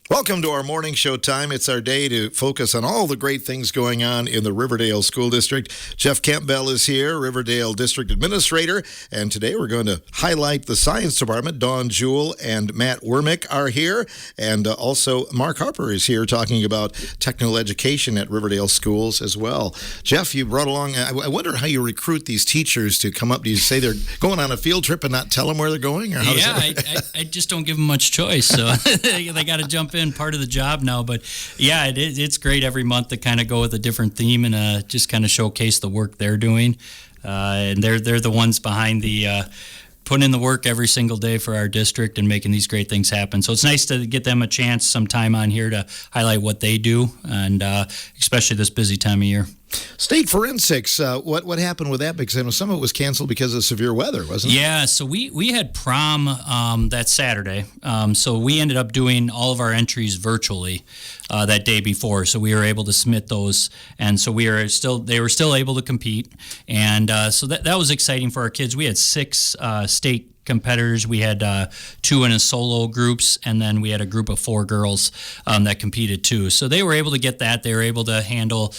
Welcome to our morning show time. It's our day to focus on all the great things going on in the Riverdale School District. Jeff Campbell is here, Riverdale District Administrator, and today we're going to highlight the Science Department. Dawn Jewell and Matt Wermick are here, and also Mark Harper is here talking about technical education at Riverdale schools as well. Jeff, you brought along, I wonder how you recruit these teachers to come up. Do you say they're going on a field trip and not tell them where they're going? Or how does that... I just don't give them much choice, so they got to jump in part of the job now. But yeah, it's great every month to kind of go with a different theme and just kind of showcase the work they're doing. And they're the ones behind the putting in the work every single day for our district and making these great things happen. So it's nice to get them a chance sometime on here to highlight what they do, and especially this busy time of year. State forensics, what happened with that? Because I know some of it was canceled because of severe weather, wasn't it? Yeah, so we had prom that Saturday. So we ended up doing all of our entries virtually that day before. So we were able to submit those, and so they were still able to compete. And so that was exciting for our kids. We had 6 state competitors. We had 2 in a solo groups, and then we had a group of 4 girls that competed too. So they were able to get that. They were able to handle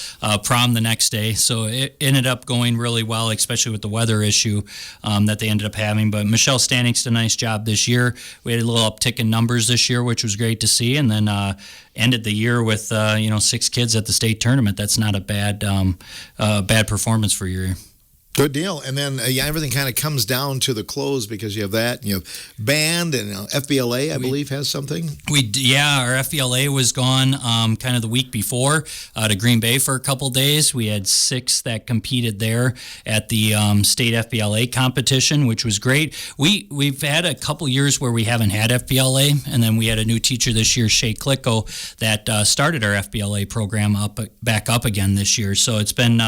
prom the next day. So it ended up going really well, especially with the weather issue that they ended up having. But Michelle Stannings did a nice job this year. We had a little uptick in numbers this year, which was great to see. And then ended the year with 6 kids at the state tournament. That's not a bad performance for your year. Good deal. And then everything kind of comes down to the close because you have that, band and FBLA, I believe, has something. Our FBLA was gone kind of the week before to Green Bay for a couple days. We had 6 that competed there at the state FBLA competition, which was great. We've had a couple years where we haven't had FBLA, and then we had a new teacher this year, Shay Klicko, that started our FBLA program back up again this year. So it's been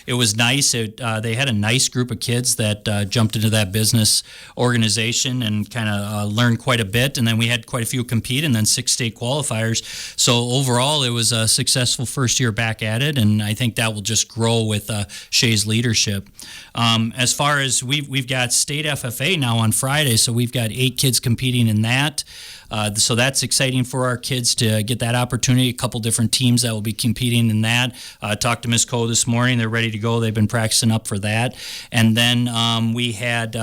it was nice. They had a nice group of kids that jumped into that business organization and kind of learned quite a bit. And then we had quite a few compete, and then 6 state qualifiers. So overall, it was a successful first year back at it, and I think that will just grow with Shay's leadership. As far as we've got state FFA now on Friday, so we've got 8 kids competing in that. So that's exciting for our kids to get that opportunity. A couple different teams that will be competing in that. Talked to Ms. Coe this morning. They're ready to go. They've been practicing up for that. And then we had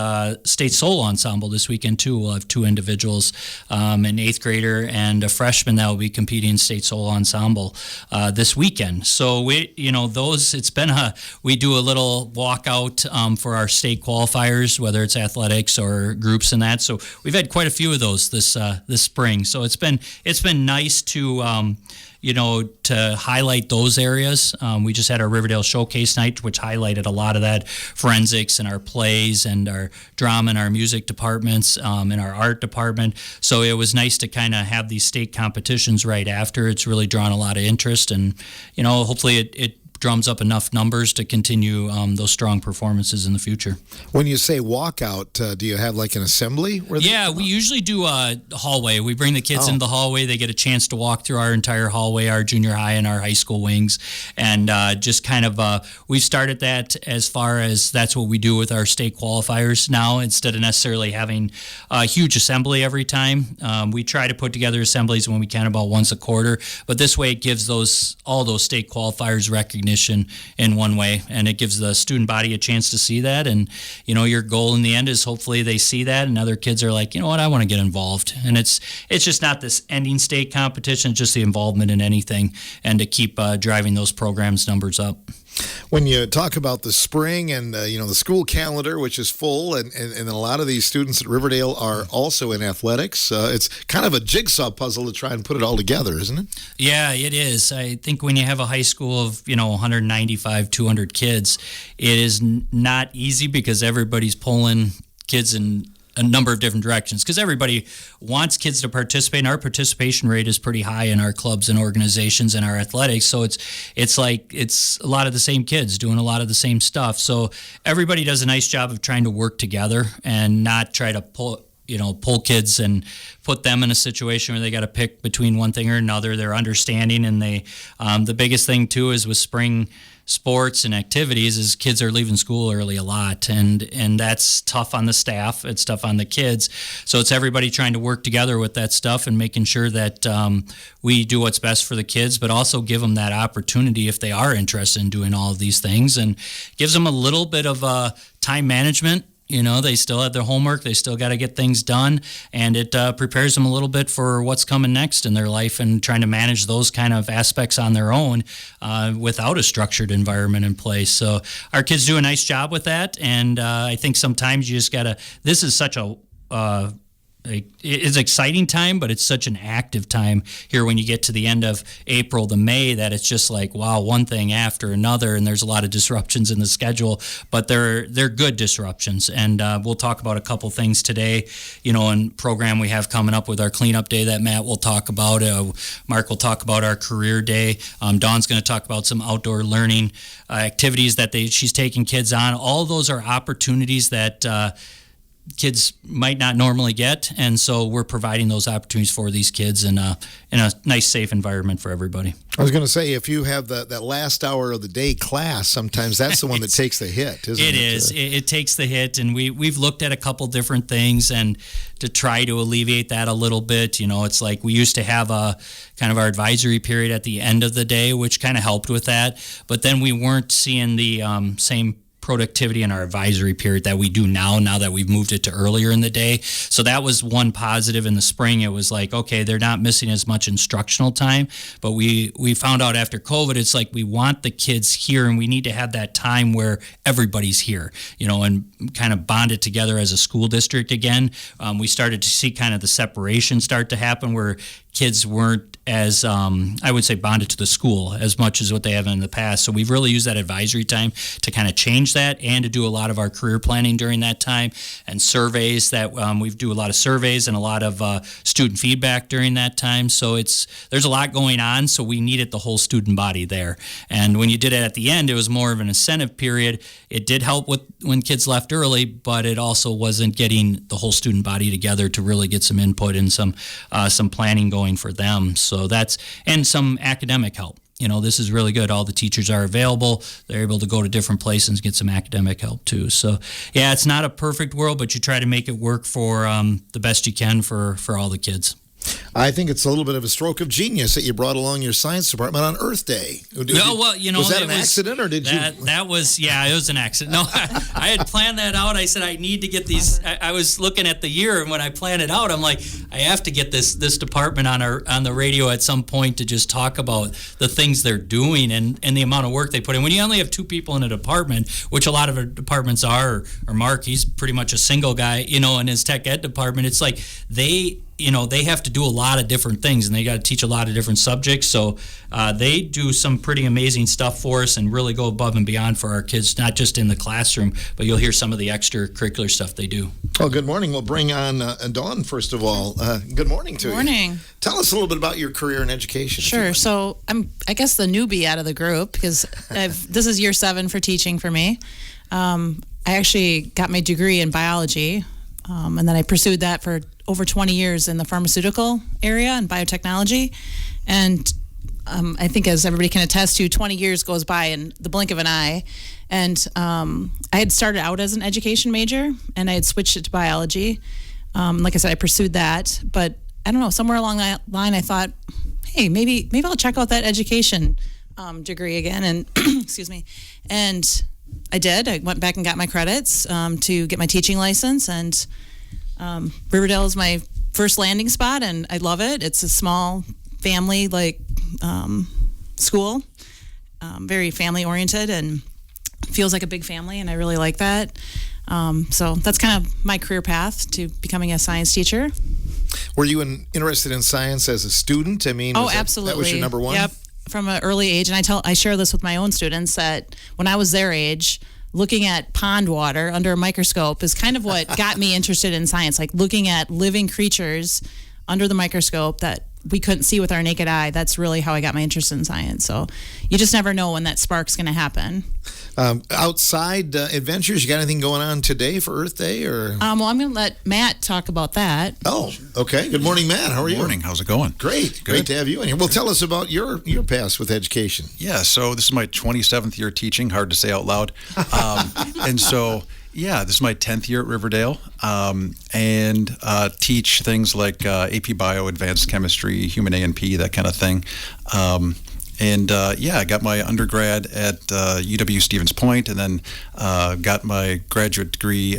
state solo ensemble this weekend too. We'll have 2 individuals, an 8th grader and a freshman that will be competing in state solo ensemble this weekend. So we do a little walkout for our state qualifiers, whether it's athletics or groups and that. So we've had quite a few of those this spring. So it's been nice to to highlight those areas. We just had our Riverdale Showcase Night, which highlighted a lot of that forensics and our plays and our drama and our music departments and our art department. So it was nice to kind of have these state competitions right after. It's really drawn a lot of interest, and hopefully it drums up enough numbers to continue those strong performances in the future. When you say walkout, do you have like an assembly? We usually do a hallway. We bring the kids into the hallway. They get a chance to walk through our entire hallway, our junior high and our high school wings, and just kind of we've started that as far as that's what we do with our state qualifiers now. Instead of necessarily having a huge assembly every time, we try to put together assemblies when we can, about once a quarter. But this way, it gives all those state qualifiers recognition in one way, and it gives the student body a chance to see that. And your goal in the end is hopefully they see that and other kids are like, I want to get involved. And it's just not this ending state competition, it's just the involvement in anything, and to keep driving those programs numbers up. When you talk about the spring and the school calendar, which is full, and a lot of these students at Riverdale are also in athletics, it's kind of a jigsaw puzzle to try and put it all together, isn't it? Yeah, it is. I think when you have a high school of 195, 200 kids, it is not easy because everybody's pulling kids in a number of different directions, because everybody wants kids to participate, and our participation rate is pretty high in our clubs and organizations and our athletics. So it's a lot of the same kids doing a lot of the same stuff. So everybody does a nice job of trying to work together and not try to pull kids and put them in a situation where they got to pick between one thing or another. They're understanding, and the biggest thing too is with spring sports and activities is kids are leaving school early a lot, and that's tough on the staff. It's tough on the kids. So it's everybody trying to work together with that stuff and making sure that we do what's best for the kids, but also give them that opportunity if they are interested in doing all of these things, and gives them a little bit of time management. They still have their homework. They still got to get things done, and it prepares them a little bit for what's coming next in their life and trying to manage those kind of aspects on their own without a structured environment in place. So our kids do a nice job with that, and I think sometimes you just got to – this is such it's an exciting time, but it's such an active time here when you get to the end of April to May that it's just like, wow, one thing after another, and there's a lot of disruptions in the schedule, but they're good disruptions. And we'll talk about a couple things today, in program we have coming up with our cleanup day that Matt will talk about. Mark will talk about our career day. Dawn's going to talk about some outdoor learning activities that she's taking kids on. All those are opportunities that kids might not normally get, and so we're providing those opportunities for these kids in a nice, safe environment for everybody. I was going to say, if you have that last hour of the day class, sometimes that's the one that takes the hit, isn't it? It is. It takes the hit, and we've looked at a couple different things and to try to alleviate that a little bit. It's like we used to have a kind of our advisory period at the end of the day, which kind of helped with that, but then we weren't seeing the same productivity in our advisory period that we do now that we've moved it to earlier in the day. So that was one positive in the spring. It was like, okay, they're not missing as much instructional time, but we found out after COVID, it's like we want the kids here, and we need to have that time where everybody's here, and kind of bond it together as a school district again. We started to see kind of the separation start to happen where kids weren't as, I would say, bonded to the school as much as what they have in the past. So we've really used that advisory time to kind of change that and to do a lot of our career planning during that time, and surveys that we do a lot of surveys and a lot of student feedback during that time. So there's a lot going on, so we needed the whole student body there. And when you did it at the end, it was more of an incentive period. It did help with when kids left early, but it also wasn't getting the whole student body together to really get some input and some planning going for them. So and some academic help. This is really good. All the teachers are available. They're able to go to different places and get some academic help too. So yeah, it's not a perfect world, but you try to make it work for the best you can for all the kids. I think it's a little bit of a stroke of genius that you brought along your science department on Earth Day. Was that an accident, or did you? That was, it was an accident. No, I had planned that out. I said I need to get these. I was looking at the year, and when I planned it out, I'm like, I have to get this department on the radio at some point to just talk about the things they're doing and the amount of work they put in. When you only have two people in a department, which a lot of our departments are, or Mark, he's pretty much a single guy, in his tech ed department, it's like they have to do a lot of different things, and they got to teach a lot of different subjects. So they do some pretty amazing stuff for us and really go above and beyond for our kids, not just in the classroom, but you'll hear some of the extracurricular stuff they do. Well, good morning. We'll bring on Dawn, first of all. Good morning to you. Good morning. Tell us a little bit about your career in education. Sure. So I'm, I guess, the newbie out of the group because this is year 7 for teaching for me. I actually got my degree in biology, and then I pursued that for over 20 years in the pharmaceutical area and biotechnology. And I think, as everybody can attest to, 20 years goes by in the blink of an eye. And I had started out as an education major, and I had switched it to biology. Like I said, I pursued that. But I don't know, somewhere along that line, I thought, hey, maybe I'll check out that education degree again. And excuse me. And I did. I went back and got my credits to get my teaching license, and Riverdale is my first landing spot, and I love it. It's a small family school, very family oriented, and feels like a big family, and I really like that. So that's kind of my career path to becoming a science teacher. Were you interested in science as a student? I mean, absolutely. That was your number one? Yep. From an early age, and I share this with my own students, that when I was their age, looking at pond water under a microscope is kind of what got me interested in science, like looking at living creatures under the microscope that we couldn't see with our naked eye. That's really how I got my interest in science. So you just never know when that spark's going to happen. Outside adventures, you got anything going on today for Earth Day? Or Well, I'm going to let Matt talk about that. Oh, okay. Good morning, Matt. How are you? Good morning. How's it going? Great. Good. Great to have you in here. Well, tell us about your past with education. Yeah, so this is my 27th year teaching, hard to say out loud. And so, yeah, this is my 10th year at Riverdale, and teach things like AP Bio, Advanced Chemistry, Human A&P, that kind of thing. I got my undergrad at UW Stevens Point, and then got my graduate degree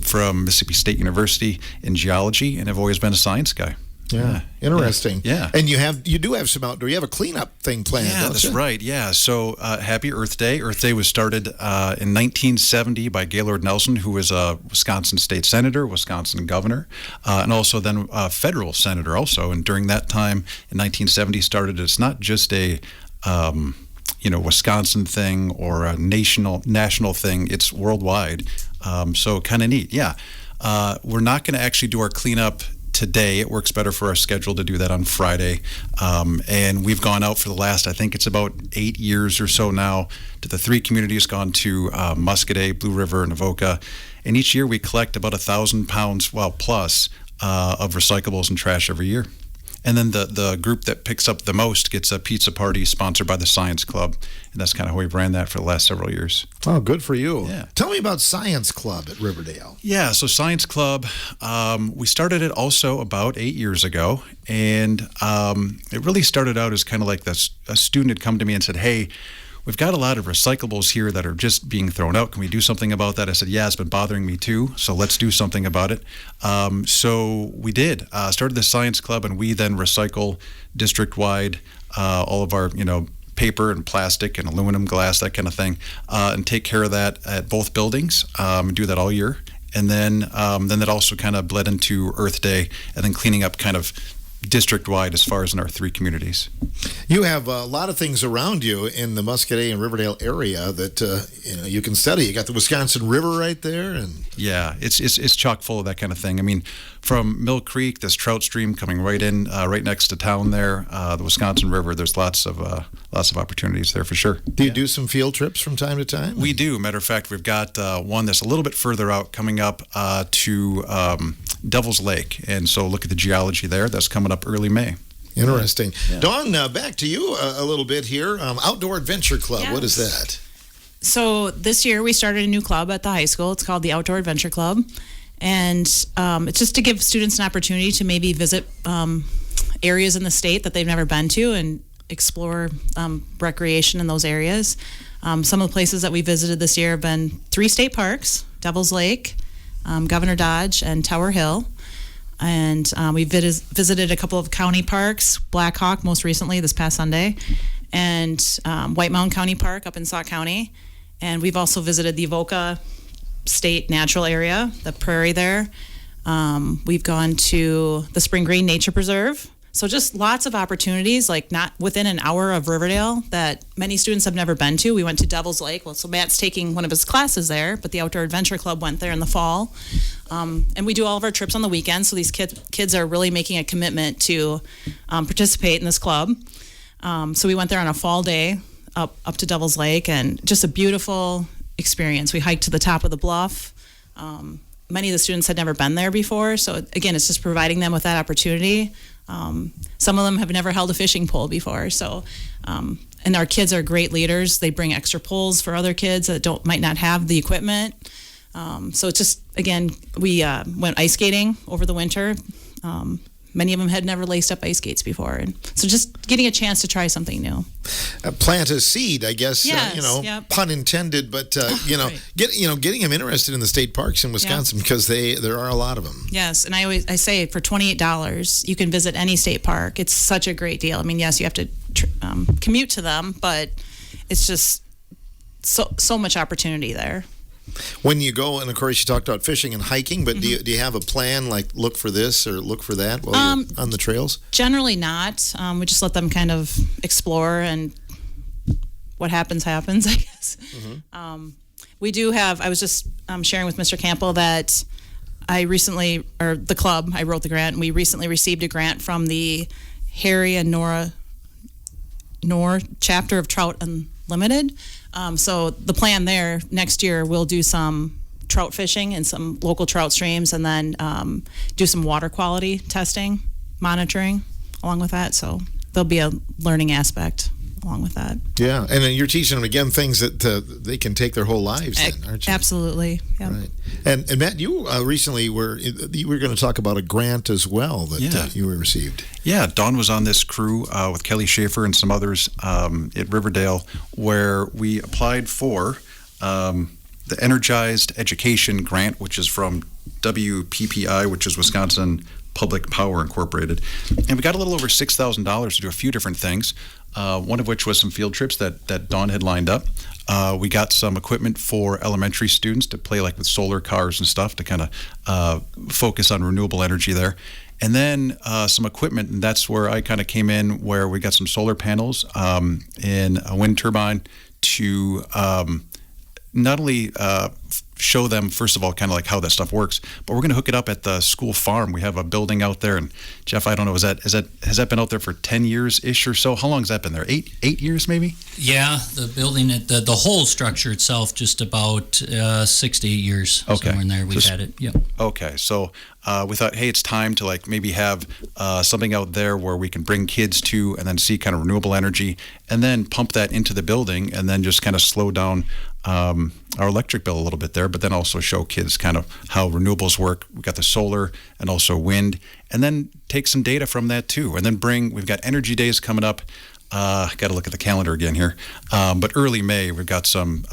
from Mississippi State University in geology, and I've always been a science guy. Yeah, interesting. Yeah. And you do have some outdoor. You have a cleanup thing planned. Yeah, don't that's you? right. Yeah. So happy Earth Day. Earth Day was started in 1970 by Gaylord Nelson, who was a Wisconsin state senator, Wisconsin governor, and also then a federal senator also. And during that time in 1970 started, it's not just a Wisconsin thing or a national thing. It's worldwide. So kind of neat. Yeah. We're not going to actually do our cleanup today. It works better for our schedule to do that on Friday. And we've gone out for the last, I think it's about 8 years or so now, to the 3 communities, gone to Muscadet, Blue River, and Avoca. And each year we collect about 1,000 pounds, plus, of recyclables and trash every year. And then the group that picks up the most gets a pizza party sponsored by the Science Club. And that's kind of how we've ran that for the last several years. Oh, good for you. Yeah. Tell me about Science Club at Riverdale. Yeah, so Science Club, we started it also about 8 years ago. And it really started out as kind of like this: a student had come to me and said, hey, we've got a lot of recyclables here that are just being thrown out. Can we do something about that? I said, yeah, it's been bothering me too, so let's do something about it. So we did. Started the Science Club, and we then recycle district-wide all of our, paper and plastic and aluminum, glass, that kind of thing, and take care of that at both buildings, and do that all year. And then that also kind of bled into Earth Day, and then cleaning up kind of district-wide as far as in our 3 communities. You have a lot of things around you in the Muscadet and Riverdale area that you can study. You got the Wisconsin River right there, and yeah, it's chock full of that kind of thing. I mean, from Mill Creek, this trout stream coming right in, right next to town there, the Wisconsin River. There's lots of opportunities there for sure. Do you do some field trips from time to time? We do. Matter of fact, we've got one that's a little bit further out coming up to Devil's Lake, and so look at the geology there. That's coming up early May. Interesting. Yeah. Dawn, back to you a little bit here. Outdoor Adventure Club, Yes. What is that? So this year we started a new club at the high school. It's called the Outdoor Adventure Club. And it's just to give students an opportunity to maybe visit areas in the state that they've never been to and explore recreation in those areas. Some of the places that we visited this year have been 3 state parks: Devil's Lake, Governor Dodge, and Tower Hill. And we visited a couple of county parks, Black Hawk most recently this past Sunday, and White Mountain County Park up in Sauk County. And we've also visited the Avoca State Natural Area, the prairie there. We've gone to the Spring Green Nature Preserve. So just lots of opportunities, like not within an hour of Riverdale, that many students have never been to. We went to Devil's Lake. Well, so Matt's taking one of his classes there, but the Outdoor Adventure Club went there in the fall. And we do all of our trips on the weekends, so these kids are really making a commitment to participate in this club. So we went there on a fall day up to Devil's Lake, and just a beautiful experience. We hiked to the top of the bluff. Many of the students had never been there before, so again, it's just providing them with that opportunity. Some of them have never held a fishing pole before, so and our kids are great leaders. They bring extra poles for other kids that might not have the equipment. So it's just, again, we went ice skating over the winter. Many of them had never laced up ice skates before, and so just getting a chance to try something new. Plant a seed, I guess. Yes, yep. Pun intended, but Right. getting them interested in the state parks in Wisconsin, because there are a lot of them. Yes, and I say for $28 you can visit any state park. It's such a great deal. I mean, yes, you have to commute to them, but it's just so much opportunity there. When you go, and of course you talked about fishing and hiking, but do you have a plan, like look for this or look for that while you're on the trails? Generally not. We just let them kind of explore, and what happens, I guess. We do have, I was just sharing with Mr. Campbell that the club, I wrote the grant, and we recently received a grant from the Harry and Nora chapter of Trout Unlimited. So the plan there next year, we'll do some trout fishing in some local trout streams, and then do some water quality testing, monitoring along with that. So there'll be a learning aspect along with that. Yeah, and then you're teaching them again things that they can take their whole lives then, aren't you? Absolutely. Yeah. Right. And Matt, you recently were going to talk about a grant as well that you received. Yeah, Dawn was on this crew with Kelly Schaefer and some others at Riverdale, where we applied for the Energized Education Grant, which is from WPPI, which is Wisconsin Public Power Incorporated. And we got a little over $6,000 to do a few different things, one of which was some field trips that Dawn had lined up. We got some equipment for elementary students to play like with solar cars and stuff to kind of focus on renewable energy there. And then some equipment, and that's where I kind of came in, where we got some solar panels and a wind turbine to not only show them, first of all, kind of like how that stuff works, but we're going to hook it up at the school farm. We have a building out there, and Jeff, I don't know, has that been out there for 10 years-ish or so? How long has that been there? Eight years maybe? Yeah, the building, the whole structure itself, just about 6 to 8 years. Okay. Somewhere in there we've had it. Yep. Okay, so we thought, hey, it's time to like maybe have something out there where we can bring kids to and then see kind of renewable energy and then pump that into the building and then just kind of slow down our electric bill a little bit there, but then also show kids kind of how renewables work. We've got the solar and also wind, and then take some data from that too. And then we've got energy days coming up. Got to look at the calendar again here. But early May, we've got some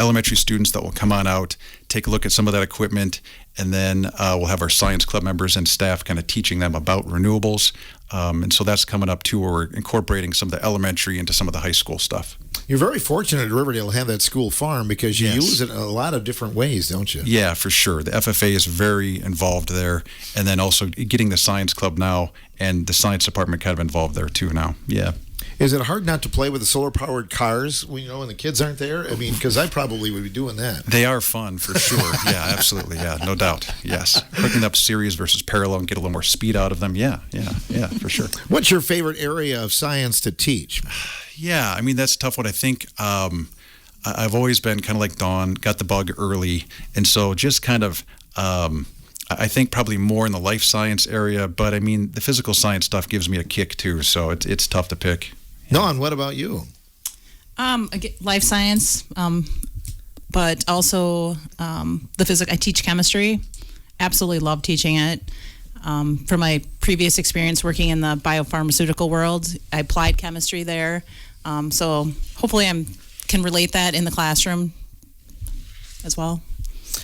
elementary students that will come on out, take a look at some of that equipment, and then we'll have our science club members and staff kind of teaching them about renewables. And so that's coming up too, where we're incorporating some of the elementary into some of the high school stuff. You're very fortunate at Riverdale to have that school farm because you use it in a lot of different ways, don't you? Yeah, for sure. The FFA is very involved there. And then also getting the science club now and the science department kind of involved there too now. Yeah. Is it hard not to play with the solar-powered cars when the kids aren't there? I mean, because I probably would be doing that. They are fun, for sure. Yeah, absolutely. Yeah, no doubt. Yes. Hooking up series versus parallel and get a little more speed out of them. Yeah, for sure. What's your favorite area of science to teach? Yeah, I mean, that's a tough one. I think I've always been kind of like Dawn, got the bug early. And so just kind of, I think probably more in the life science area. But, I mean, the physical science stuff gives me a kick, too. So it's tough to pick. Dawn, what about you? Life science, but also the physics. I teach chemistry. Absolutely love teaching it. From my previous experience working in the biopharmaceutical world, I applied chemistry there. So hopefully I can relate that in the classroom as well.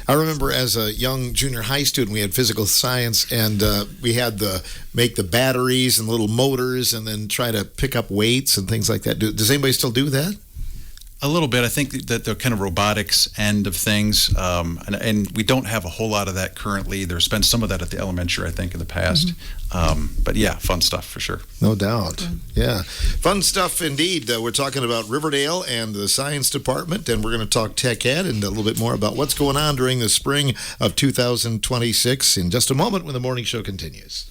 I remember as a young junior high student, we had physical science, and we had make the batteries and little motors and then try to pick up weights and things like that. Does anybody still do that? A little bit. I think that the kind of robotics end of things, and we don't have a whole lot of that currently. There's been some of that at the elementary, I think, in the past. But yeah, fun stuff for sure. No doubt. Yeah. Fun stuff indeed. We're talking about Riverdale and the science department, and we're going to talk tech ed and a little bit more about what's going on during the spring of 2026 in just a moment when the morning show continues.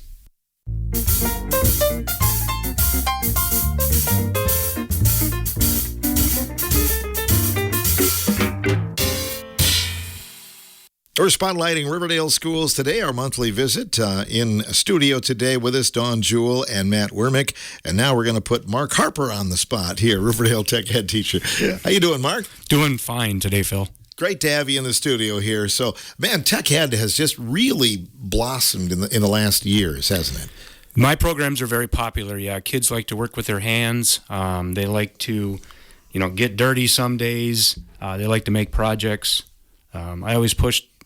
We're spotlighting Riverdale schools today, our monthly visit. In studio today with us, Dawn Jewell and Matt Wermick. And now we're going to put Mark Harper on the spot here, Riverdale Tech Ed teacher. How you doing, Mark? Doing fine today, Phil. Great to have you in the studio here. So, man, Tech Ed has just really blossomed in the last years, hasn't it? My programs are very popular, yeah. Kids like to work with their hands. They like to, get dirty some days. They like to make projects. I always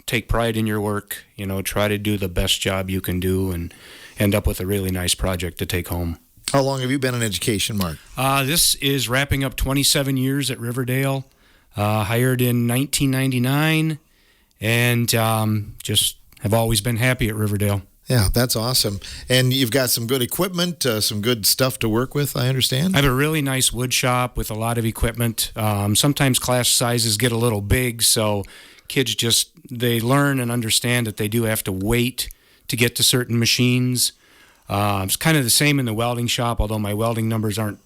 take pride in your work, try to do the best job you can do and end up with a really nice project to take home. How long have you been in education, Mark? This is wrapping up 27 years at Riverdale, hired in 1999, and just have always been happy at Riverdale. Yeah, that's awesome. And you've got some good equipment, some good stuff to work with, I understand? I have a really nice wood shop with a lot of equipment. Sometimes class sizes get a little big, so kids they learn and understand that they do have to wait to get to certain machines. It's kind of the same in the welding shop, although my welding numbers aren't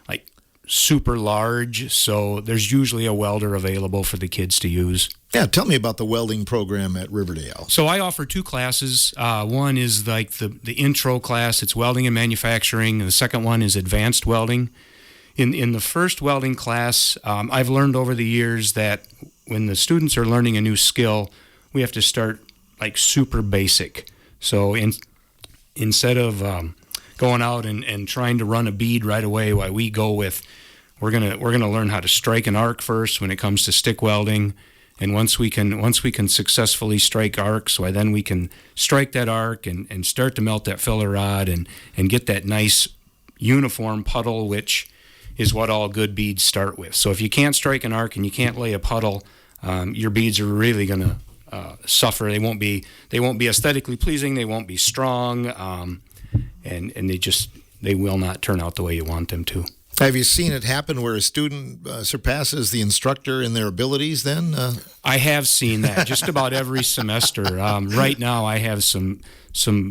like super large, so there's usually a welder available for the kids to use. Yeah, tell me about the welding program at Riverdale. So I offer two classes. One is like the intro class. It's welding and manufacturing. And the second one is advanced welding. In the first welding class, I've learned over the years that when the students are learning a new skill, we have to start like super basic. So instead of going out and trying to run a bead right away, why we go with we're gonna learn how to strike an arc first when it comes to stick welding. And once we can successfully strike arcs, why then we can strike that arc and start to melt that filler rod and get that nice uniform puddle, which is what all good beads start with. So if you can't strike an arc and you can't lay a puddle, your beads are really going to suffer. They won't be aesthetically pleasing. They won't be strong, and they will not turn out the way you want them to. Have you seen it happen where a student surpasses the instructor in their abilities then? I have seen that just about every semester. Right now I have some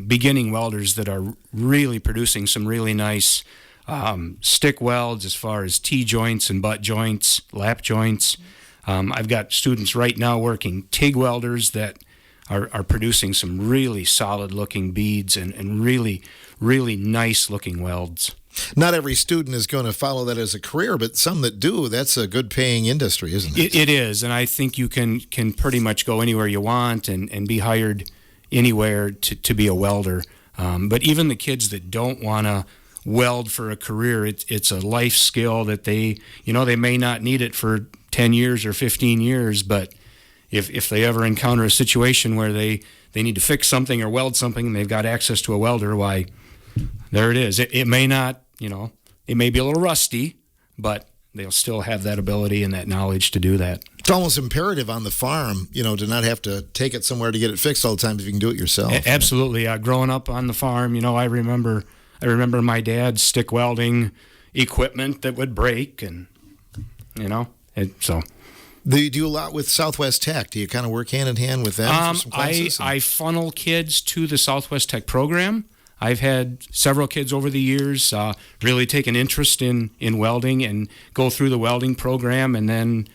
beginning welders that are really producing some really nice stick welds as far as T-joints and butt joints, lap joints. I've got students right now working TIG welders that are producing some really solid-looking beads and really, really nice-looking welds. Not every student is going to follow that as a career, but some that do, that's a good paying industry, isn't it? It is, and I think you can pretty much go anywhere you want and be hired anywhere to be a welder. But even the kids that don't want to weld for a career, it's a life skill that they may not need it for 10 years or 15 years, but if they ever encounter a situation where they need to fix something or weld something and they've got access to a welder, why, there it is. It may not, it may be a little rusty, but they'll still have that ability and that knowledge to do that. It's almost imperative on the farm, to not have to take it somewhere to get it fixed all the time if you can do it yourself. Absolutely. Growing up on the farm, I remember my dad stick welding equipment that would break and so. Do you do a lot with Southwest Tech? Do you kind of work hand in hand with them for some classes? I funnel kids to the Southwest Tech program. I've had several kids over the years really take an interest in welding and go through the welding program and then,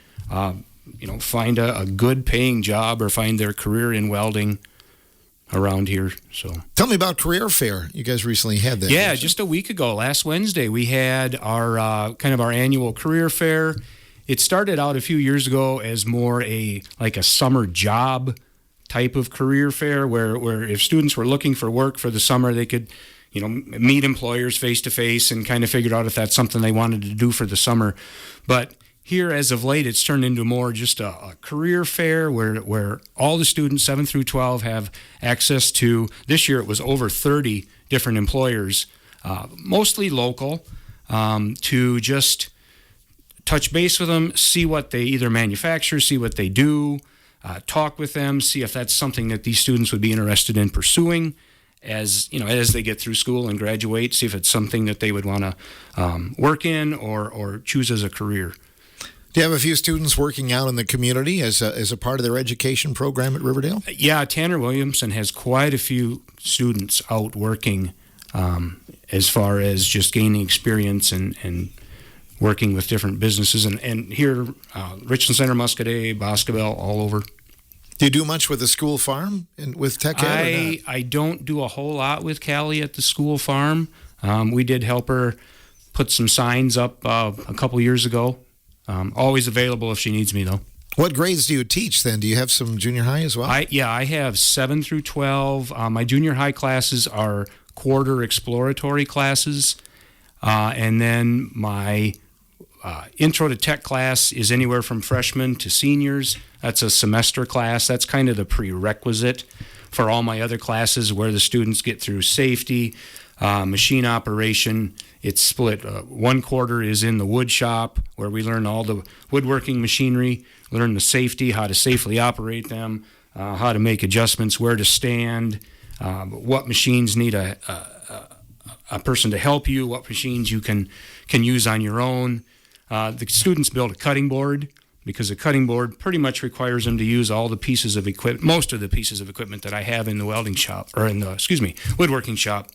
find a good paying job or find their career in welding around here. So tell me about Career Fair. You guys recently had that. Yeah, just a week ago, last Wednesday, we had our kind of our annual Career Fair. It started out a few years ago as more like a summer job type of career fair where if students were looking for work for the summer, they could, meet employers face to face and kind of figure out if that's something they wanted to do for the summer. But here, as of late, it's turned into more just a career fair where all the students, 7 through 12, have access to. This year, it was over 30 different employers, mostly local, to just touch base with them, see what they either manufacture, see what they do, talk with them, see if that's something that these students would be interested in pursuing as they get through school and graduate, see if it's something that they would want to work in or choose as a career. Do you have a few students working out in the community as a part of their education program at Riverdale? Yeah, Tanner Williamson has quite a few students out working as far as just gaining experience and working with different businesses. And here, Richland Center, Muscadet, Boscobel, all over. Do you do much with the school farm and with Tech Ed or not? I don't do a whole lot with Callie at the school farm. We did help her put some signs up a couple years ago. Always available if she needs me, though. What grades do you teach then? Do you have some junior high as well? I have 7 through 12. My junior high classes are quarter exploratory classes. And then my intro to tech class is anywhere from freshmen to seniors. That's a semester class. That's kind of the prerequisite for all my other classes where the students get through safety, machine operation. It's split. One quarter is in the wood shop where we learn all the woodworking machinery, learn the safety, how to safely operate them, how to make adjustments, where to stand, what machines need a person to help you, what machines you can use on your own. The students build a cutting board because a cutting board pretty much requires them to use all the pieces of equipment, most of the pieces of equipment that I have in the welding shop, or in the, woodworking shop.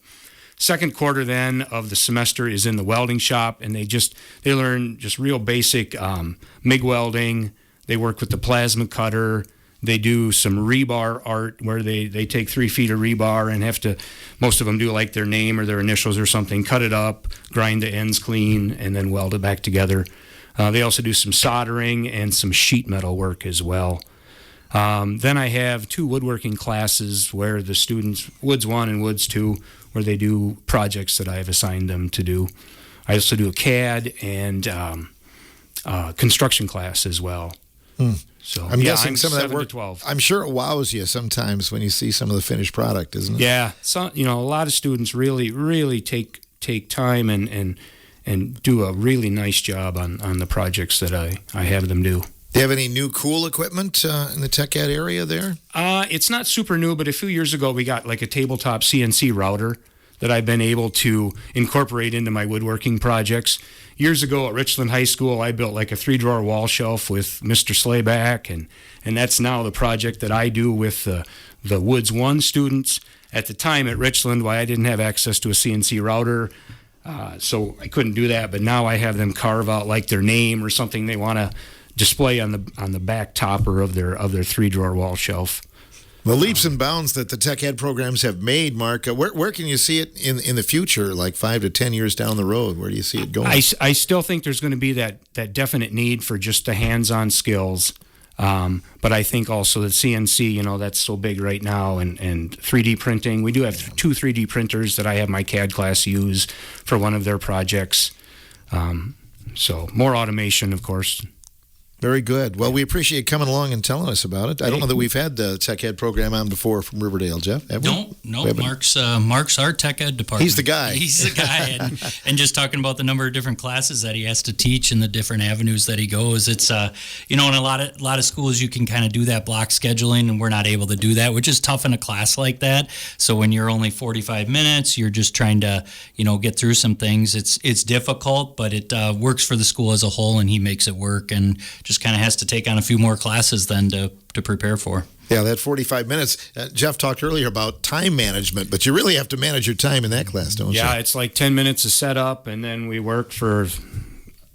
second quarter then of the semester is in the welding shop, and they learn just real basic MIG welding. They work with the plasma cutter. They do some rebar art where they take 3 feet of rebar and have to, most of them do like their name or their initials or something, cut it up, grind the ends clean, and then weld it back together. They also do some soldering and some sheet metal work as well. Then I have 2 woodworking classes where the students, Woods 1 and Woods 2, where they do projects that I have assigned them to do. I also do a CAD and construction class as well. So I'm guessing some of that 7 to work, 12. I'm sure it wows you sometimes when you see some of the finished product, isn't it? Yeah, so a lot of students really take time and do a really nice job on the projects that I have them do. Do you have any new cool equipment in the tech ed area there? It's not super new, but a few years ago we got like a tabletop CNC router that I've been able to incorporate into my woodworking projects. Years ago at Richland High School, I built like a 3-drawer wall shelf with Mr. Slayback, and that's now the project that I do with the Woods 1 students. At the time at Richland, I didn't have access to a CNC router, so I couldn't do that, but now I have them carve out like their name or something they want to display on the back topper of their 3-drawer wall shelf. The leaps and bounds that the tech ed programs have made, Mark, where can you see it in the future, like 5 to 10 years down the road? Where do you see it going? I still think there's going to be that definite need for just the hands-on skills. But I think also that CNC, that's so big right now, and 3D printing. We do have 2 3D printers that I have my CAD class use for one of their projects. So more automation, of course. Very good. Well, we appreciate coming along and telling us about it. I don't know that we've had the tech ed program on before from Riverdale, Jeff. Have we? No. Mark's our tech ed department. He's the guy. He's the guy, and just talking about the number of different classes that he has to teach and the different avenues that he goes. It's in a lot of schools you can kind of do that block scheduling, and we're not able to do that, which is tough in a class like that. So when you're only 45 minutes, you're just trying to get through some things. It's difficult, but it works for the school as a whole, and he makes it work, and just kind of has to take on a few more classes then to prepare for. Yeah, that 45 minutes. Jeff talked earlier about time management, but you really have to manage your time in that class, don't you? Yeah, it's like 10 minutes of setup, and then we work for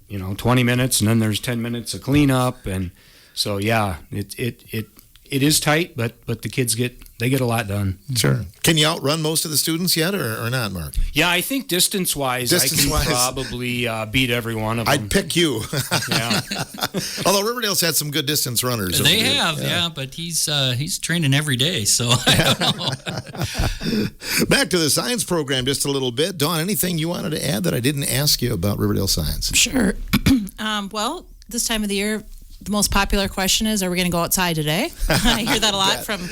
20 minutes, and then there's 10 minutes of cleanup, and so yeah, it is tight, but the kids get a lot done. Sure. Can you outrun most of the students yet, or not, Mark? Yeah, I think distance-wise, I can probably beat every one of them. I'd pick you. Yeah. Although Riverdale's had some good distance runners. They have, yeah, but he's training every day, so I don't know. Back to the science program just a little bit. Dawn, anything you wanted to add that I didn't ask you about Riverdale Science? Sure. Well, this time of the year, the most popular question is, are we going to go outside today? I hear that a lot from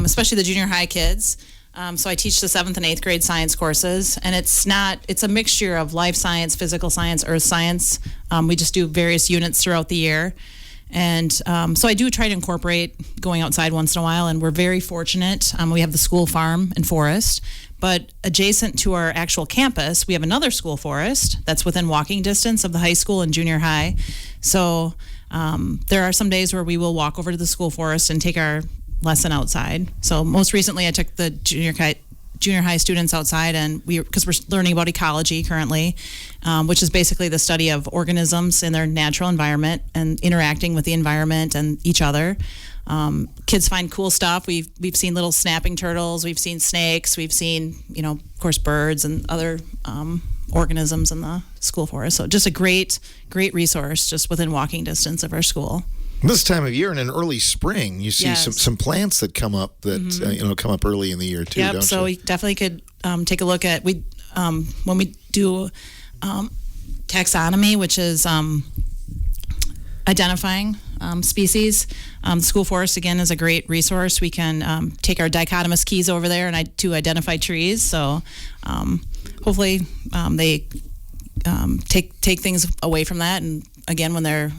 especially the junior high kids. So I teach the 7th and 8th grade science courses, and it's a mixture of life science, physical science, earth science. We just do various units throughout the year. And so I do try to incorporate going outside once in a while, and we're very fortunate. We have the school farm and forest, but adjacent to our actual campus, we have another school forest that's within walking distance of the high school and junior high. So there are some days where we will walk over to the school forest and take our lesson outside. So most recently I took the junior high students outside, and because we're learning about ecology currently, which is basically the study of organisms in their natural environment and interacting with the environment and each other. Kids find cool stuff. We've seen little snapping turtles, we've seen snakes, we've seen, of course, birds and other organisms in the school forest. So just a great resource just within walking distance of our school. This time of year, in an early spring, you see Yes. some plants that come up that come up early in the year too. Yep. Don't So you? we definitely could take a look at when we do taxonomy, which is identifying species. School forest again is a great resource. We can take our dichotomous keys over there to identify trees. So hopefully they take things away from that, and again when they're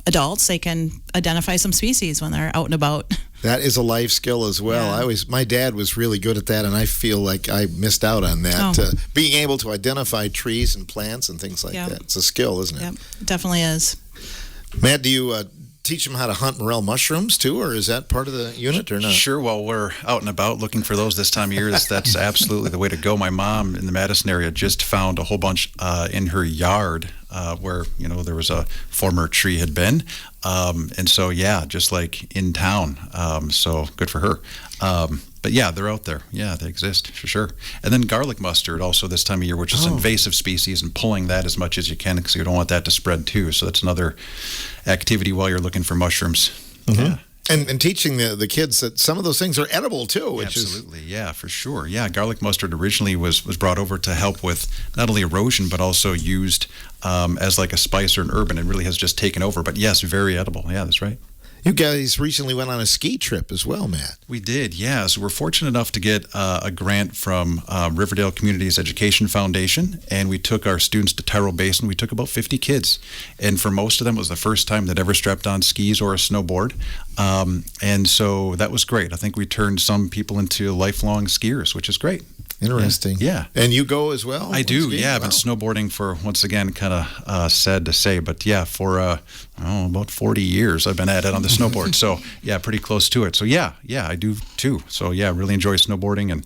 adults, they can identify some species when they're out and about. That is a life skill as well. Yeah. My dad was really good at that, and I feel like I missed out on that. Being able to identify trees and plants and things like that. It's a skill, isn't it? Yep, it definitely is. Matt, do you teach them how to hunt morel mushrooms too, or is that part of the unit or not? Sure. While we're out and about looking for those this time of year, that's absolutely the way to go. My mom in the Madison area just found a whole bunch in her yard where there was a former tree had been, and so yeah, just like in town. So good for her. But yeah, they're out there. Yeah, they exist for sure. And then garlic mustard also this time of year, which is an invasive species, and pulling that as much as you can because you don't want that to spread too. So that's another activity while you're looking for mushrooms. Mm-hmm. Yeah. And teaching the kids that some of those things are edible too, which absolutely, yeah, for sure. Yeah, garlic mustard originally was brought over to help with not only erosion but also used as like a spice or an herb, and it really has just taken over. But yes, very edible. Yeah, that's right. You guys recently went on a ski trip as well, Matt. We did, yeah. So we're fortunate enough to get a grant from Riverdale Communities Education Foundation, and we took our students to Tyrrell Basin. We took about 50 kids, and for most of them, it was the first time they'd ever strapped on skis or a snowboard, and so that was great. I think we turned some people into lifelong skiers, which is great. Interesting. Yeah. And you go as well? I do, yeah. I've been snowboarding for, once again, kind of sad to say, but yeah, for about 40 years I've been at it on the snowboard. So yeah, pretty close to it. So yeah, I do too. So yeah, really enjoy snowboarding, and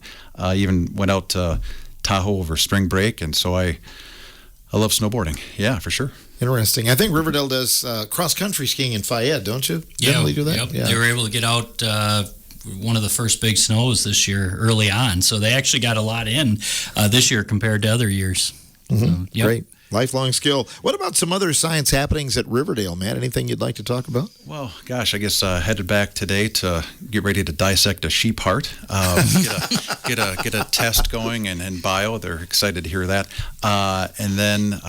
even went out to Tahoe over spring break, and so I love snowboarding. Yeah, for sure. Interesting. I think Riverdale does cross-country skiing in Fayette, don't you? Yeah, Generally do that? Yep. Yeah. They were able to get out one of the first big snows this year early on, so they actually got a lot in this year compared to other years. Mm-hmm. So, yep. Great. Lifelong skill. What about some other science happenings at Riverdale, Matt? Anything you'd like to talk about? Well, gosh, I guess headed back today to get ready to dissect a sheep heart. Get a test going in bio. They're excited to hear that. And then,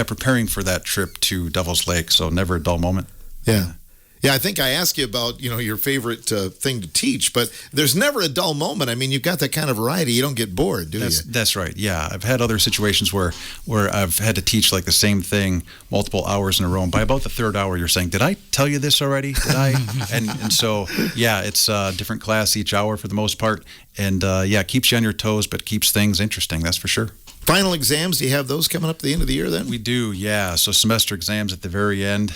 preparing for that trip to Devil's Lake. So never a dull moment. Yeah. Yeah, I think I asked you about, your favorite thing to teach, but there's never a dull moment. I mean, you've got that kind of variety. You don't get bored, do you? That's right, yeah. I've had other situations where I've had to teach like the same thing multiple hours in a row. And by about the third hour, you're saying, did I tell you this already? Did I? and so, yeah, it's a different class each hour for the most part. And, keeps you on your toes, but keeps things interesting, that's for sure. Final exams, do you have those coming up at the end of the year then? We do, yeah. So semester exams at the very end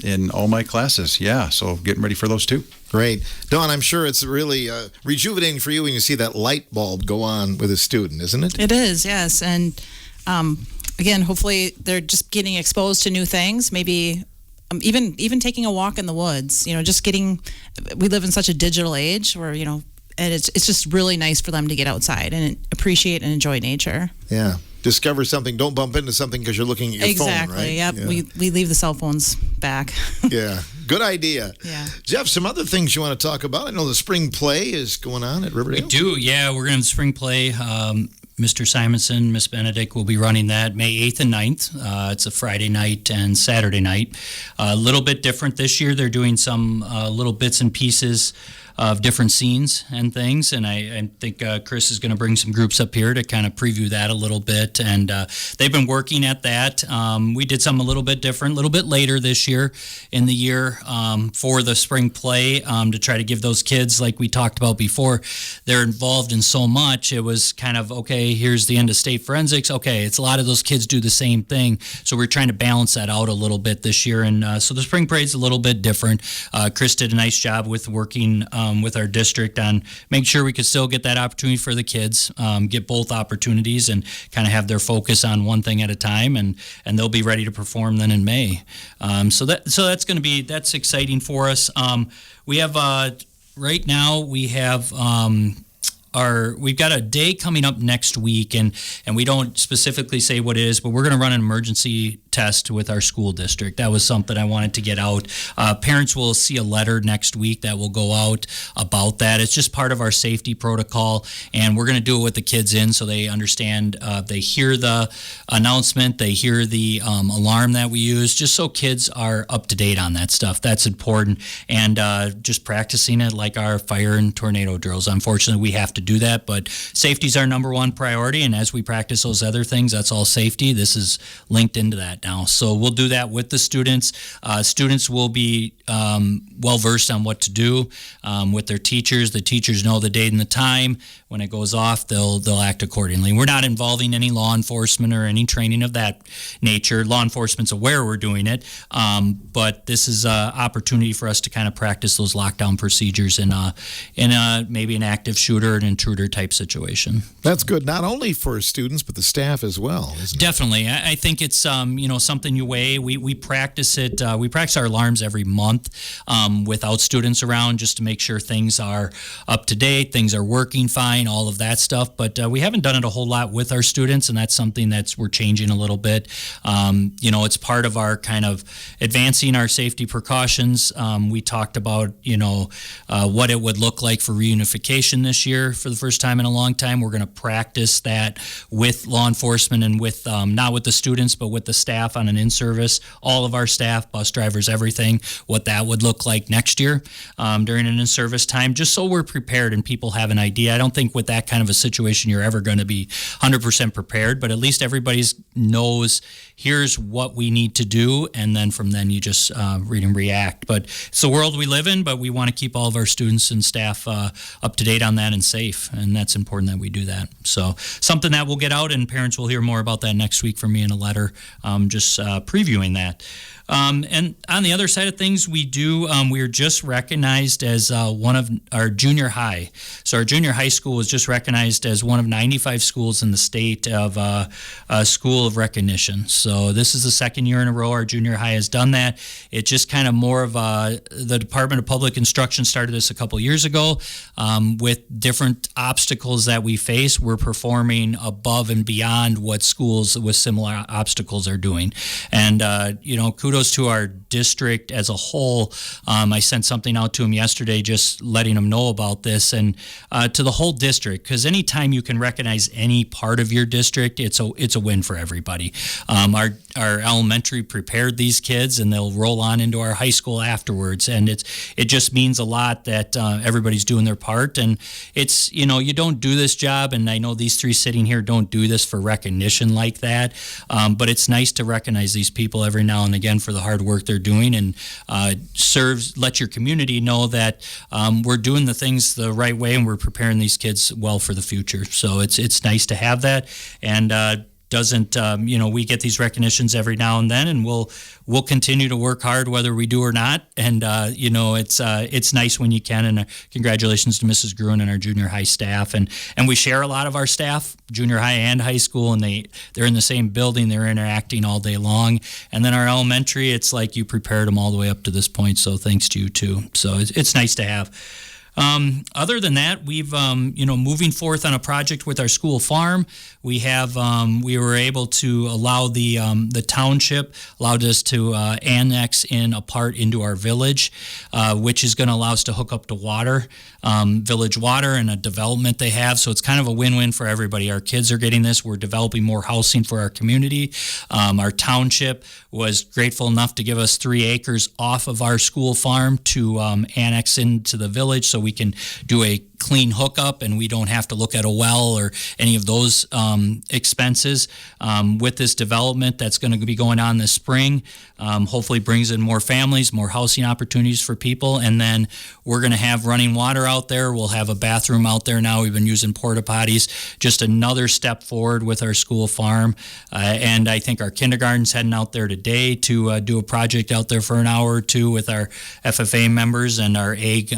in all my classes, yeah. So getting ready for those too. Great. Dawn, I'm sure it's really rejuvenating for you when you see that light bulb go on with a student, isn't it? It is, yes. And again, hopefully they're just getting exposed to new things, maybe even taking a walk in the woods, just we live in such a digital age where, and it's just really nice for them to get outside and appreciate and enjoy nature. Yeah. Discover something. Don't bump into something because you're looking at your phone, right? Exactly. Yep. Yeah. We leave the cell phones back. Yeah. Good idea. Yeah. Jeff, some other things you want to talk about? I know the spring play is going on at Riverdale. We do, yeah. We're going to have spring play. Mr. Simonson, Miss Benedict will be running that May 8th and 9th. It's a Friday night and Saturday night. A little bit different this year. They're doing some little bits and pieces of different scenes and things, and I think Chris is going to bring some groups up here to kind of preview that a little bit, and they've been working at that. We did something a little bit different, a little bit later this year in the year for the spring play to try to give those kids, like we talked about before, they're involved in so much. It was kind of, okay, here's the end of state forensics. Okay, it's a lot of those kids do the same thing, so we're trying to balance that out a little bit this year, and so the spring parade's a little bit different. Chris did a nice job with working with our district on make sure we could still get that opportunity for the kids, get both opportunities and kind of have their focus on one thing at a time, and they'll be ready to perform then in May. So that's going to be, that's exciting for us. We have right now we have we've got a day coming up next week, and we don't specifically say what it is, but we're going to run an emergency test with our school district. That was something I wanted to get out. Parents will see a letter next week that will go out about that. It's just part of our safety protocol, and we're going to do it with the kids in so they understand. They hear the announcement, they hear the alarm that we use, just so kids are up to date on that stuff. That's important, and just practicing it like our fire and tornado drills. Unfortunately, we have to do that, but safety is our number one priority, and as we practice those other things, that's all safety. This is linked into that. that now. So we'll do that with the students. Students will be well versed on what to do with their teachers. The teachers know the date and the time. When it goes off, they'll act accordingly. We're not involving any law enforcement or any training of that nature. Law enforcement's aware we're doing it, but this is an opportunity for us to kind of practice those lockdown procedures in maybe an active shooter, an intruder type situation. That's good, not only for students but the staff as well, isn't it? Definitely. I think it's something you weigh. We practice it. We practice our alarms every month without students around, just to make sure things are up to date, things are working fine, all of that stuff. But we haven't done it a whole lot with our students, and that's something we're changing a little bit. It's part of our kind of advancing our safety precautions. We talked about what it would look like for reunification this year for the first time in a long time. We're going to practice that with law enforcement and with not with the students, but with the staff on an in-service, all of our staff, bus drivers, everything, what that would look like next year during an in-service time, just so we're prepared and people have an idea. I don't think with that kind of a situation you're ever going to be 100% prepared, but at least everybody knows here's what we need to do, and then from then you just read and react. But it's the world we live in, but we want to keep all of our students and staff up to date on that and safe, and that's important that we do that. So something that will get out, and parents will hear more about that next week from me in a letter, just previewing that. And on the other side of things, we are just recognized as one of our junior high. So our junior high school was just recognized as one of 95 schools in the state of a school of recognition. So this is the second year in a row our junior high has done that. It's just kind of more of the Department of Public Instruction started this a couple years ago. With different obstacles that we face, we're performing above and beyond what schools with similar obstacles are doing. And, kudos to our district as a whole. I sent something out to them yesterday just letting them know about this, and to the whole district, because anytime you can recognize any part of your district, it's a win for everybody. Our elementary prepared these kids, and they'll roll on into our high school afterwards, and it just means a lot that everybody's doing their part. And it's, you don't do this job, and I know these three sitting here don't do this for recognition like that, but it's nice to recognize these people every now and again for the hard work they're doing, and let your community know that we're doing the things the right way, and we're preparing these kids well for the future. So it's nice to have that, and we get these recognitions every now and then, and we'll continue to work hard whether we do or not. And it's nice when you can. And congratulations to Mrs. Gruen and our junior high staff. And we share a lot of our staff, junior high and high school, and they're in the same building. They're interacting all day long. And then our elementary, it's like you prepared them all the way up to this point. So thanks to you too. So it's nice to have. Other than that, we've, moving forth on a project with our school farm. We were able to allow the township allowed us to annex in a part into our village, which is going to allow us to hook up to water, village water, and a development they have. So it's kind of a win-win for everybody. Our kids are getting this. We're developing more housing for our community. Our township was grateful enough to give us 3 acres off of our school farm to annex into the village, so we can do a clean hookup, and we don't have to look at a well or any of those expenses. With this development that's going to be going on this spring, hopefully brings in more families, more housing opportunities for people, and then we're going to have running water out there. We'll have a bathroom out there now. We've been using porta potties. Just another step forward with our school farm, and I think our kindergarten's heading out there today to do a project out there for an hour or two with our FFA members and our egg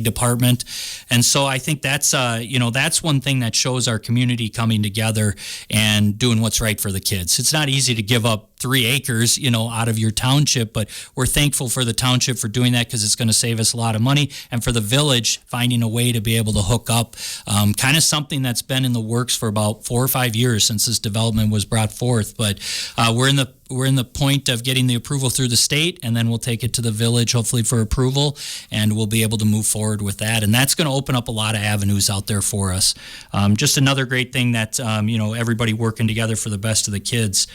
department. And so I think that's one thing that shows our community coming together and doing what's right for the kids. It's not easy to give up 3 acres, out of your township, but we're thankful for the township for doing that, because it's going to save us a lot of money, and for the village finding a way to be able to hook up, kind of something that's been in the works for about 4 or 5 years since this development was brought forth. But we're in the point of getting the approval through the state, and then we'll take it to the village, hopefully for approval, and we'll be able to move forward with that. And that's going to open up a lot of avenues out there for us. Just another great thing that, everybody working together for the best of the kids.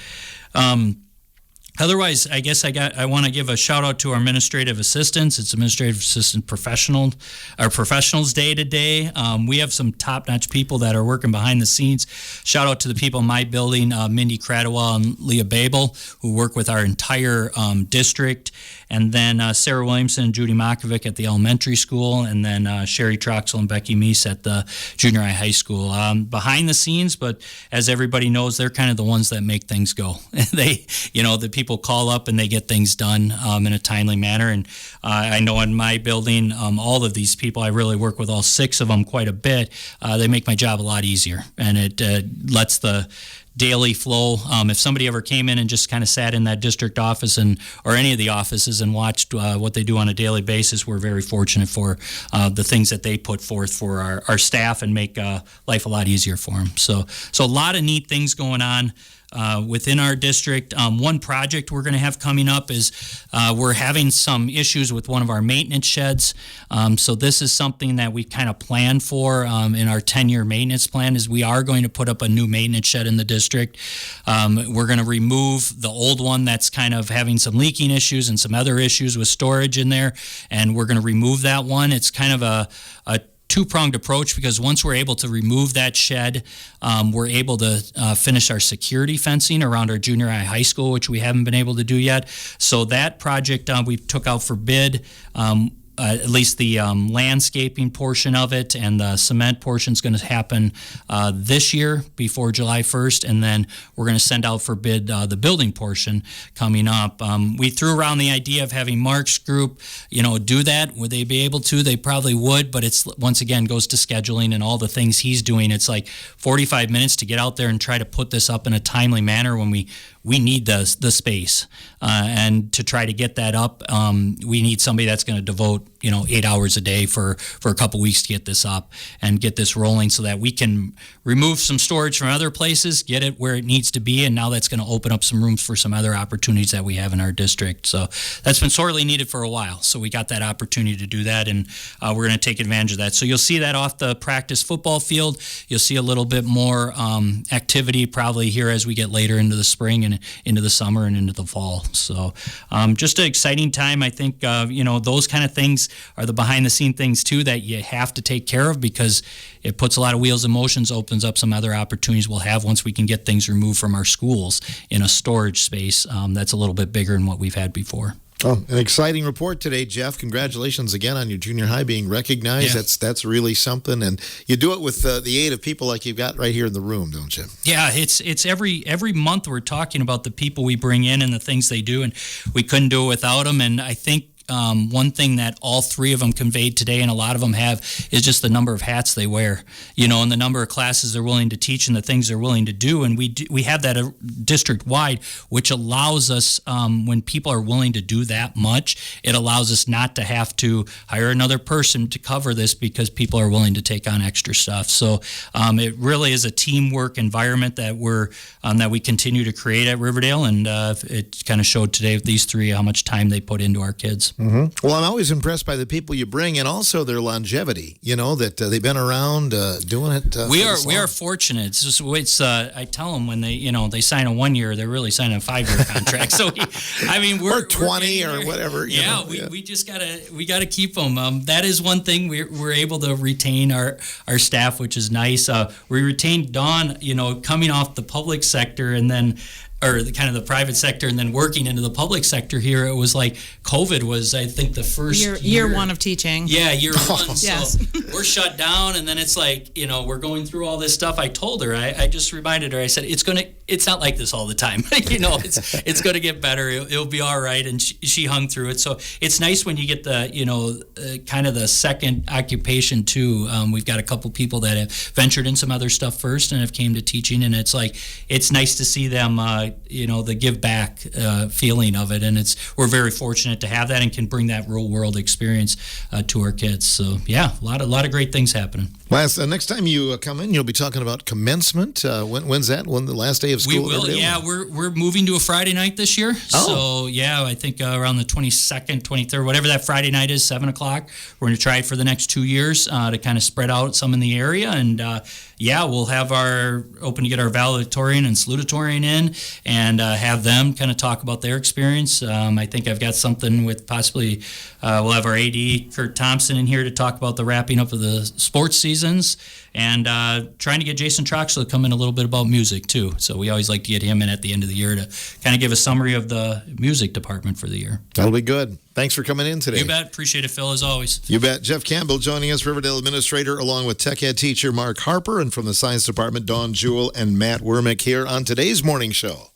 Otherwise, I guess I want to give a shout out to our administrative assistants. It's Administrative Assistant Professionals Day today. We have some top-notch people that are working behind the scenes. Shout out to the people in my building, Mindy Cradwell and Leah Babel, who work with our entire district. And then Sarah Williamson and Judy Makovic at the elementary school, and then Sherry Troxel and Becky Meese at the junior high school. Behind the scenes, but as everybody knows, they're kind of the ones that make things go. The people call up and they get things done in a timely manner. And I know in my building, all of these people, I really work with all 6 of them quite a bit. They make my job a lot easier, and it lets the daily flow. If somebody ever came in and just kind of sat in that district office or any of the offices and watched what they do on a daily basis, we're very fortunate for the things that they put forth for our staff and make life a lot easier for them. So a lot of neat things going on within our district. One project we're going to have coming up is we're having some issues with one of our maintenance sheds. So this is something that we kind of planned for in our 10-year maintenance plan, is we are going to put up a new maintenance shed in the district. We're going to remove the old one that's kind of having some leaking issues and some other issues with storage in there, and we're going to remove that one. It's kind of a two-pronged approach, because once we're able to remove that shed, we're able to finish our security fencing around our junior high school, which we haven't been able to do yet. So that project we took out for bid. At least the landscaping portion of it and the cement portion is going to happen this year before July 1st, and then we're going to send out for bid the building portion coming up. We threw around the idea of having Mark's group, do that. Would they be able to? They probably would, but it's once again goes to scheduling and all the things he's doing. It's like 45 minutes to get out there and try to put this up in a timely manner when we need the space, and to try to get that up, we need somebody that's going to devote 8 hours a day for a couple weeks to get this up and get this rolling, so that we can remove some storage from other places, get it where it needs to be, and now that's going to open up some rooms for some other opportunities that we have in our district. So that's been sorely needed for a while. So we got that opportunity to do that, and we're going to take advantage of that. So you'll see that off the practice football field. You'll see a little bit more activity probably here as we get later into the spring and into the summer and into the fall. So just an exciting time. I think, those kind of things are the behind the scene things too that you have to take care of, because it puts a lot of wheels in motion, opens up some other opportunities we'll have once we can get things removed from our schools in a storage space that's a little bit bigger than what we've had before. Oh, an exciting report today, Jeff. Congratulations again on your junior high being recognized. Yeah. That's really something, and you do it with the aid of people like you've got right here in the room, don't you? Yeah, it's every month we're talking about the people we bring in and the things they do, and we couldn't do it without them. And I think one thing that all 3 of them conveyed today, and a lot of them have, is just the number of hats they wear, and the number of classes they're willing to teach and the things they're willing to do. And we have that district-wide, which allows us, when people are willing to do that much, it allows us not to have to hire another person to cover this, because people are willing to take on extra stuff. So it really is a teamwork environment that we continue to create at Riverdale, and it kind of showed today with these 3 how much time they put into our kids. Mm-hmm. Well, I'm always impressed by the people you bring, and also their longevity. That they've been around doing it. We are fortunate. I tell them when they sign a 1 year, they're really signing a 5-year contract. So we're 20 or whatever. We just gotta keep them. That is one thing we're able to retain our staff, which is nice. We retained Dawn, coming off the public sector, and then, or the private sector, and then working into the public sector here. It was like COVID was, I think, the first year 1 of teaching. Yeah, year 1. Yes. So we're shut down, and then it's like, we're going through all this stuff. I told her, I just reminded her, I said, it's not like this all the time. It's going to get better. It'll be all right. And she hung through it. So it's nice when you get the, kind of the second occupation too. We've got a couple people that have ventured in some other stuff first and have came to teaching, and it's like, it's nice to see them, the give back feeling of it. And we're very fortunate to have that and can bring that real world experience to our kids. So yeah, a lot of great things happening. Next time you come in, you'll be talking about commencement. When's that? When the last day of school? We will. Yeah, we're moving to a Friday night this year. Oh. So yeah, I think around the 22nd, 23rd, whatever that Friday night is, 7 o'clock. We're going to try it for the next 2 years to kind of spread out some in the area. And we'll have our open to get our valedictorian and salutatorian in, and have them kind of talk about their experience. I think I've got something with possibly, we'll have our AD, Kurt Thompson, in here to talk about the wrapping up of the sports seasons, and trying to get Jason Troxel to come in a little bit about music, too. So we always like to get him in at the end of the year to kind of give a summary of the music department for the year. That'll be good. Thanks for coming in today. You bet. Appreciate it, Phil, as always. You bet. Jeff Campbell joining us, Riverdale Administrator, along with Tech Ed teacher Mark Harper, and from the Science Department, Dawn Jewell and Matt Wormick here on today's morning show.